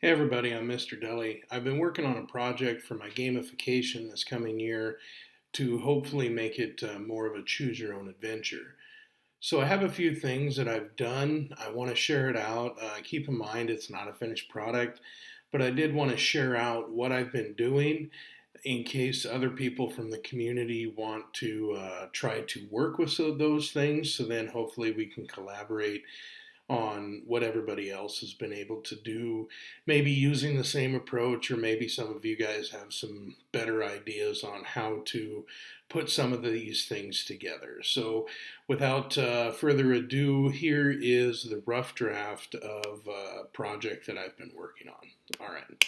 Hey everybody, I'm Mr. Deli. I've been working on a project for my gamification this coming year to hopefully make it more of a choose your own adventure. So I have a few things that I've done. I want to share it out. Keep in mind it's not a finished product, but I did want to share out what I've been doing in case other people from the community want to try to work with those things. So then hopefully we can collaborate on what everybody else has been able to do, maybe using the same approach, or maybe some of you guys have some better ideas on how to put some of these things together. So, without further ado, here is the rough draft of a project that I've been working on. All right.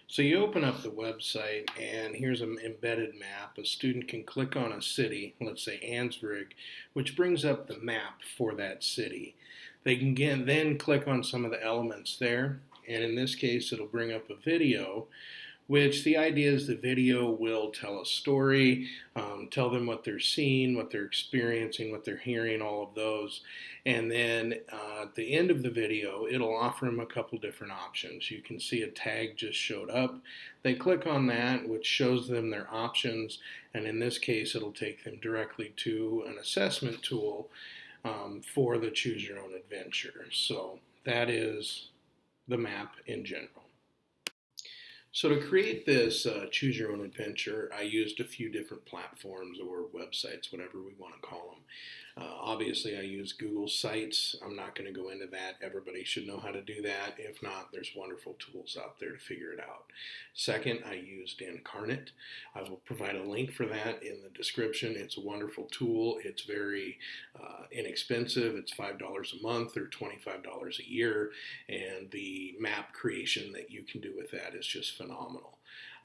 So you open up the website, and here's an embedded map. A student can click on a city, let's say Ansbrig, which brings up the map for that city. They can then click on some of the elements there, and in this case, it'll bring up a video, which the idea is the video will tell a story, tell them what they're seeing, what they're experiencing, what they're hearing, all of those. And then at the end of the video, it'll offer them a couple different options. You can see a tag just showed up. They click on that, which shows them their options. And in this case, it'll take them directly to an assessment tool for the Choose Your Own Adventure. So that is the map in general. So to create this Choose Your Own Adventure, I used a few different platforms or websites, whatever we want to call them. Obviously, I use Google Sites. I'm not going to go into that. Everybody should know how to do that. If not, there's wonderful tools out there to figure it out. Second, I used Incarnate. I will provide a link for that in the description. It's a wonderful tool. It's very inexpensive. It's $5 a month or $25 a year, and the map creation that you can do with that is just phenomenal.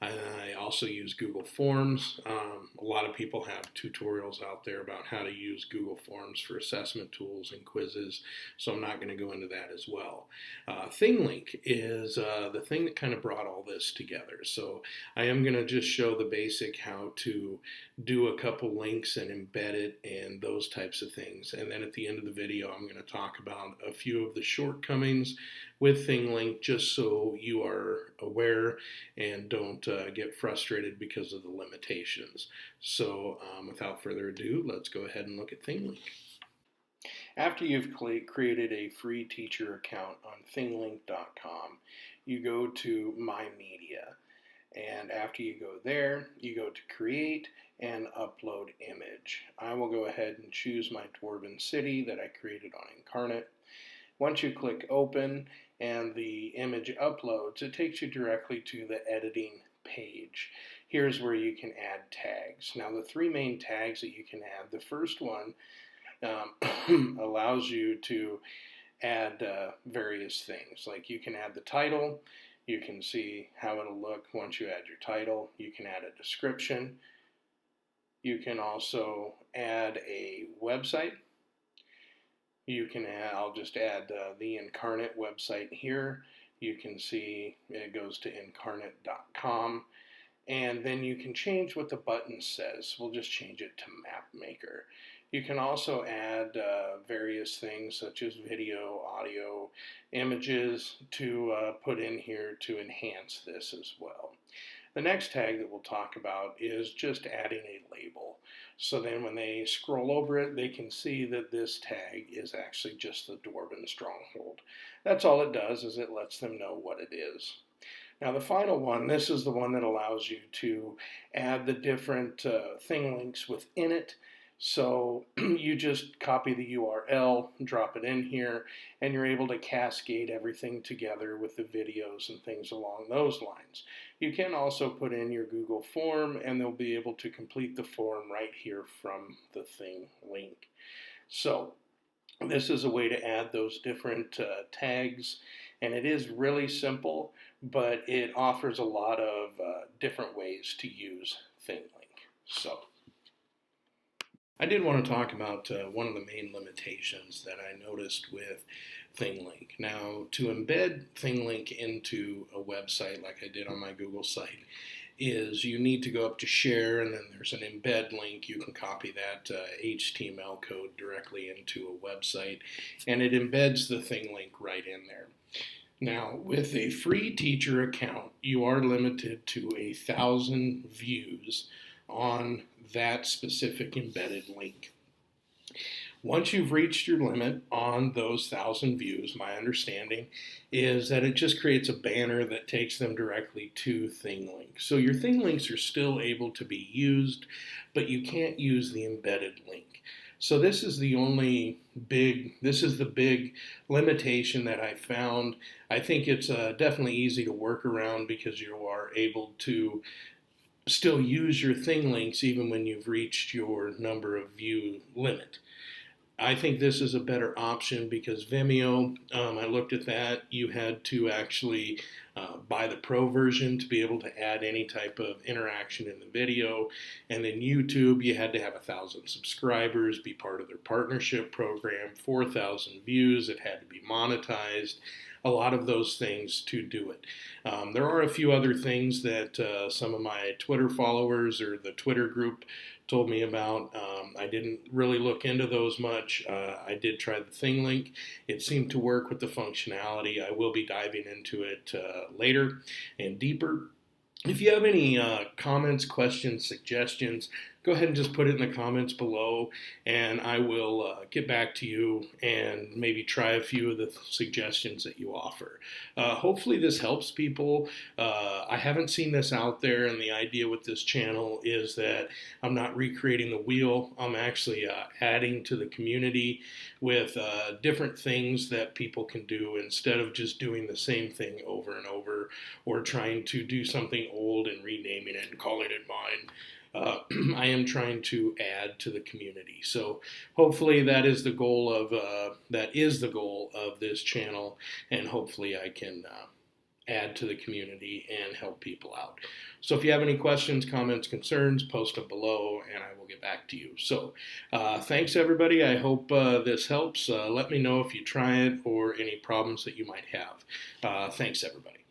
I also use Google Forms. A lot of people have tutorials out there about how to use Google Forms for assessment tools and quizzes, so I'm not going to go into that as well. ThingLink is the thing that kind of brought all this together. So I am going to just show the basic how to do a couple links and embed it and those types of things. And then at the end of the video, I'm going to talk about a few of the shortcomings with ThingLink, just so you are aware and don't get frustrated because of the limitations. So without further ado, let's go ahead and look at ThingLink. After you've created a free teacher account on thinglink.com, you go to My Media. And after you go there, you go to Create and Upload Image. I will go ahead and choose my Dwarven City that I created on Incarnate. Once you click Open and the image uploads, it takes you directly to the editing page. Here's where you can add tags. Now, the three main tags that you can add, the first one allows you to add various things. Like you can add the title. You can see how it'll look once you add your title. You can add a description. You can also add a website. You can add, I'll just add the Incarnate website here. You can see it goes to incarnate.com. And then you can change what the button says. We'll just change it to Map Maker. You can also add various things such as video, audio, images to put in here to enhance this as well. The next tag that we'll talk about is just adding a label. So then when they scroll over it, they can see that this tag is actually just the Dwarven Stronghold. That's all it does, is it lets them know what it is. Now the final one, this is the one that allows you to add the different thing links within it. So you just copy the URL, drop it in here, and you're able to cascade everything together with the videos and things along those lines. You can also put in your Google form, and they'll be able to complete the form right here from the thing link. So this is a way to add those different tags, and it is really simple, but it offers a lot of different ways to use ThingLink. So I did want to talk about one of the main limitations that I noticed with ThingLink. Now, to embed ThingLink into a website like I did on my Google site is you need to go up to share, and then there's an embed link. You can copy that HTML code directly into a website, and it embeds the ThingLink right in there. Now, with a free teacher account, you are limited to 1,000 views on that specific embedded link. Once you've reached your limit on those 1,000 views, my understanding is that it just creates a banner that takes them directly to ThingLink. So your ThingLinks are still able to be used, but you can't use the embedded link. So this is the big limitation that I found. I think it's definitely easy to work around because you are able to still use your ThingLinks even when you've reached your number of view limit. I think this is a better option because Vimeo, I looked at that. You had to actually buy the pro version to be able to add any type of interaction in the video. And then YouTube, you had to have 1,000 subscribers, be part of their partnership program, 4,000 views. It had to be monetized. A lot of those things to do it. There are a few other things that some of my Twitter followers or the Twitter group told me about. I didn't really look into those much. I did try the ThingLink. It seemed to work with the functionality. I will be diving into it later and deeper. If you have any comments, questions, suggestions, go ahead and just put it in the comments below, and I will get back to you and maybe try a few of the suggestions that you offer. Hopefully this helps people. I haven't seen this out there, and the idea with this channel is that I'm not recreating the wheel. I'm actually adding to the community with different things that people can do instead of just doing the same thing over and over or trying to do something old and renaming it and calling it mine. I am trying to add to the community. So hopefully that is the goal of this channel, and hopefully I can add to the community and help people out. So if you have any questions, comments, concerns, post them below and I will get back to you. So thanks everybody. I hope this helps. Let me know if you try it or any problems that you might have. Thanks everybody.